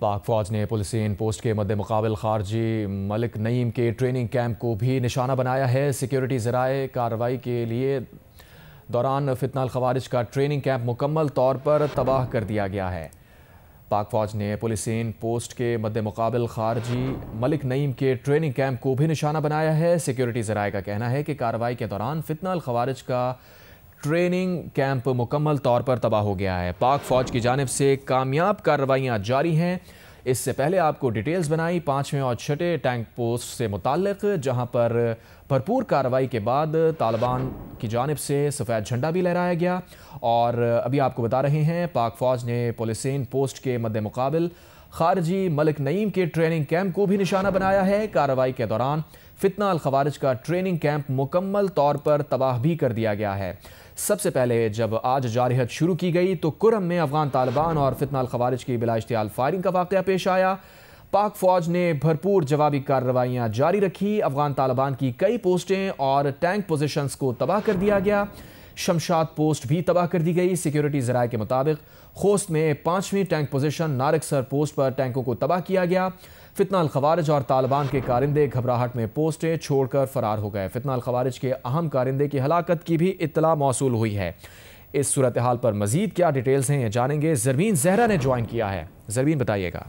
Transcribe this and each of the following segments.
पाक फ़ौज ने पुलिसियन पोस्ट के मद्दे मुकाबिल खारजी मलिक नईम के ट्रेनिंग कैंप को भी निशाना बनाया है। सिक्योरिटी ज़राए कार्रवाई के लिए दौरान फितनाल खवारिज का ट्रेनिंग कैंप मुकम्मल तौर पर तबाह कर दिया गया है। पाक फ़ौज ने पुलिसियन पोस्ट के मद्दे मुकाबिल खारजी मलिक नईम के ट्रेनिंग कैंप को भी निशाना बनाया है। सिक्योरिटी ज़राए का कहना है कि कार्रवाई के दौरान फितनाल खवारिज का ट्रेनिंग कैंप मुकम्मल तौर पर तबाह हो गया है। पाक फ़ौज की जानिब से कामयाब कार्रवाइयाँ जारी हैं। इससे पहले आपको डिटेल्स बनाई 5वें और 6ठे टैंक पोस्ट से मुताल्लिक, जहां पर भरपूर कार्रवाई के बाद तालिबान की जानिब से सफ़ेद झंडा भी लहराया गया। और अभी आपको बता रहे हैं, पाक फ़ौज ने पुलिसियन पोस्ट के मद्दे मुकाबिल खारजी मलिक नईम के ट्रेनिंग कैंप को भी निशाना बनाया है। कार्रवाई के दौरान फितना अल खवारिज का ट्रेनिंग कैंप मुकम्मल तौर पर तबाह भी कर दिया गया है। सबसे पहले जब आज जारहत शुरू की गई तो कुरम में अफगान तालिबान और फितना अल खवारिज की बिला इश्तियाल फायरिंग का वाक़या पेश आया। पाक फ़ौज ने भरपूर जवाबी कार्रवाइयाँ जारी रखी। अफगान तालिबान की कई पोस्टें और टैंक पोजीशंस को तबाह कर दिया गया। शमशाद पोस्ट भी तबाह कर दी गई। सिक्योरिटी ज़राए के मुताबिक खोस्त में 5वीं टैंक पोजीशन नारकसर पोस्ट पर टैंकों को तबाह किया गया। फितना अल खवारिज और तालिबान के कारिंदे घबराहट में पोस्टें छोड़कर फरार हो गए। फितना अल खवारिज के अहम कारिंदे की हलाकत की भी इत्तला मौसूल हुई है। इस सूरत हाल पर मजीद क्या डिटेल्स हैं जानेंगे। ज़रमीन ज़हरा ने ज्वाइन किया है। ज़रमीन बताइएगा।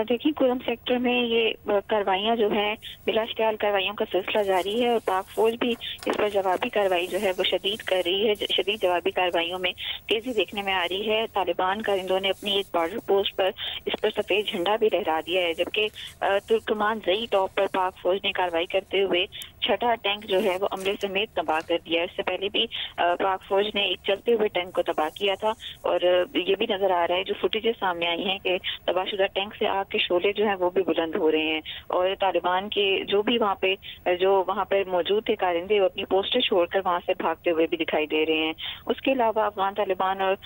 देखिए, कुरम सेक्टर में ये कार्रवाइयाँ जो है बिला इश्तियाल कार्रवाइयों का सिलसिला जारी है और पाक फौज भी इस पर जवाबी कार्रवाई जो है वो शदीद कर रही है। शदीद जवाबी कार्रवाइयों में तेजी देखने में आ रही है। तालिबान कारिंदों ने अपनी एक बॉर्डर पोस्ट पर इस पर सफेद झंडा भी लहरा दिया है, जबकि तुर्कमान जई टॉप पर पाक फौज ने कार्रवाई करते हुए 6ठा टैंक जो है वो अमले समेत तबाह कर दिया। इससे पहले भी पाक फौज ने एक चलते हुए टैंक को तबाह किया था और ये भी नजर आ रहा है, जो फुटेजेस सामने आई हैं, कि तबाहशुदा टैंक से आग के शोले जो हैं वो भी बुलंद हो रहे हैं और तालिबान के जो भी वहाँ पे मौजूद थे कारिंदे, वो अपनी पोस्टें छोड़कर वहाँ से भागते हुए भी दिखाई दे रहे हैं। उसके अलावा अफगान तालिबान और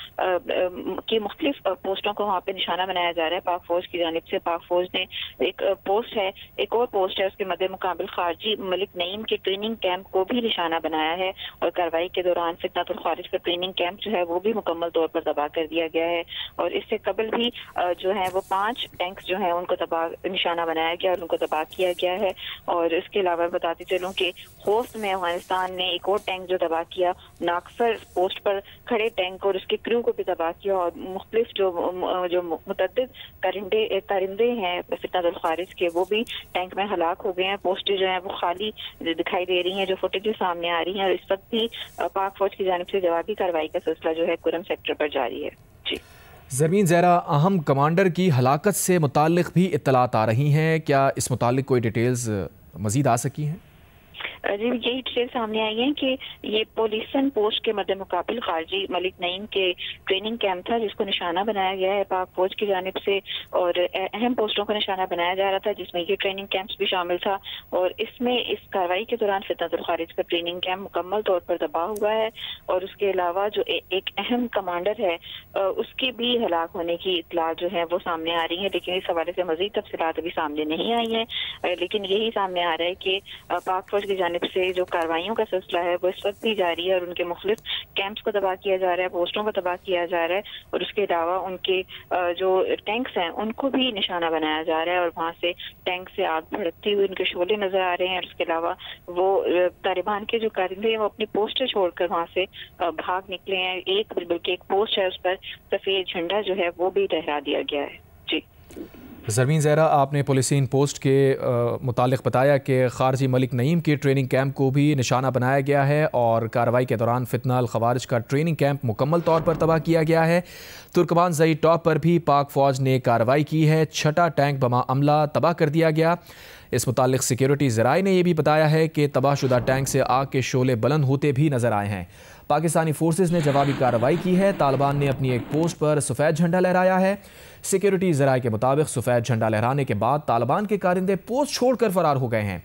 की मुख्तलिफ पोस्टों को वहाँ पे निशाना बनाया जा रहा है पाक फौज की जानिब से। पाक फौज ने एक और पोस्ट है, उसके मद्दे मुकाबिल खारजी मलिक नईम के ट्रेनिंग कैंप को भी निशाना बनाया है और कार्रवाई के दौरान फितनातुल खारिज का ट्रेनिंग कैंप जो है वो भी मुकम्मल तौर पर तबाह कर दिया गया है। और इससे कबल भी जो है वो 5 टैंक्स जो है उनको निशाना बनाया गया और उनको तबाह किया गया है। और इसके अलावा बताते चलूं कि खोस्त में अफगानिस्तान ने एक और टैंक जो तबाह किया, नागसर पोस्ट पर खड़े टैंक और उसके क्रू को भी तबाह किया और मुख्तलिफ जो मुतअद्दिद कारिंदे हैं फितनातुल खारिज के, वो भी टैंक में हलाक हो गए हैं। पोस्टें जो हैं वो खाली दिखाई दे रही हैं, जो फुटेज सामने आ रही हैं। और इस वक्त भी पाक फौज की जानिब से जवाबी कार्रवाई का सिलसिला जो है कुरम सेक्टर पर जारी है। जी ज़रमीन ज़हरा, अहम कमांडर की हलाकत से मुताल्लिक भी इत्तलात आ रही हैं, क्या इस मुताल्लिक कोई डिटेल्स मज़ीद आ सकी हैं? जी, यही डिटेल सामने आई है कि ये पुलिसियन पोस्ट के मद्दे मुकाबिल खारजी मलिक नईम के ट्रेनिंग कैंप था, जिसको निशाना बनाया गया है पाक फौज की जानिब से और अहम पोस्टों को निशाना बनाया जा रहा था, जिसमें ये ट्रेनिंग कैंप्स भी शामिल था। और इसमें इस कार्रवाई के दौरान फितनातुल खारिज का ट्रेनिंग कैंप मुकम्मल तौर पर तबाह हुआ है और उसके अलावा जो एक अहम कमांडर है उसके भी हलाक होने की इत्तला जो है वो सामने आ रही है। लेकिन इस हवाले से मजीद तफसीलात अभी सामने नहीं आई है। लेकिन यही सामने आ रहा है कि पाक फौज की से जो कार्रवाइयों का सिलसिला है वो इस वक्त भी जारी है और उनके मुख्तलिफ कैंप्स को तबाह किया जा रहा है, पोस्टों को तबाह किया जा रहा है और उसके अलावा उनके जो टैंक्स हैं उनको भी निशाना बनाया जा रहा है और वहाँ से टैंक से आग भड़कती हुई उनके शोले नजर आ रहे हैं। और उसके अलावा वो तालिबान के जो कारिंदे हैं वो अपनी पोस्टें छोड़कर वहाँ से भाग निकले हैं। बल्कि एक पोस्ट है, उस पर सफेद झंडा जो है वो भी लहरा दिया गया है। जी ज़रमीन ज़हरा, आपने पुलिसियन पोस्ट के मुतालिक बताया कि खारजी मलिक नईम के ट्रेनिंग कैंप को भी निशाना बनाया गया है और कार्रवाई के दौरान फितना अल खवारिज का ट्रेनिंग कैंप मुकम्मल तौर पर तबाह किया गया है। तुर्कमान जई टॉप पर भी पाक फ़ौज ने कार्रवाई की है। 6ठा टैंक बमा अमला तबाह कर दिया गया। इस मुतालिक सिक्योरिटी ज़राए ने यह भी बताया है कि तबाहशुदा टैंक से आग के शोले बुलंद होते भी नजर आए हैं। पाकिस्तानी फोर्सेस ने जवाबी कार्रवाई की है। तालिबान ने अपनी एक पोस्ट पर सफ़ेद झंडा लहराया है। सिक्योरिटी ज़राए के मुताबिक सफ़ेद झंडा लहराने के बाद तालिबान के कारिंदे पोस्ट छोड़कर फरार हो गए हैं।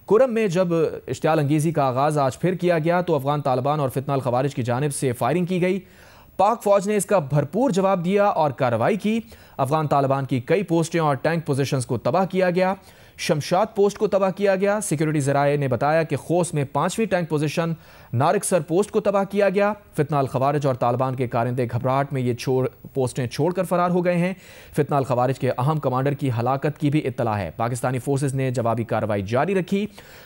कुरम में जब इश्तियाल अंगेज़ी का आगाज़ आज फिर किया गया तो अफगान तालिबान और फितना अल खवारिज की जानिब से फायरिंग की गई। पाक फौज ने इसका भरपूर जवाब दिया और कार्रवाई की। अफगान तालिबान की कई पोस्टें और टैंक पोजीशंस को तबाह किया गया। शमशाद पोस्ट को तबाह किया गया। सिक्योरिटी ज़राए ने बताया कि खोस में 5वीं टैंक पोजीशन नारिकसर पोस्ट को तबाह किया गया। फितना अल खवारिज और तालिबान के कारिंदे घबराहट में ये पोस्टें छोड़कर फरार हो गए हैं। फितना अल खवारिज के अहम कमांडर की हलाकत की भी इत्तला है। पाकिस्तानी फोर्सेज ने जवाबी कार्रवाई जारी रखी।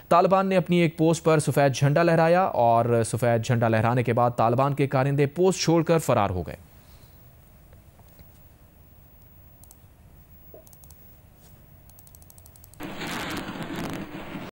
तालिबान ने अपनी एक पोस्ट पर सफ़ेद झंडा लहराया और सफ़ेद झंडा लहराने के बाद तालिबान के कारिंदे पोस्ट छोड़कर फरार हो गए।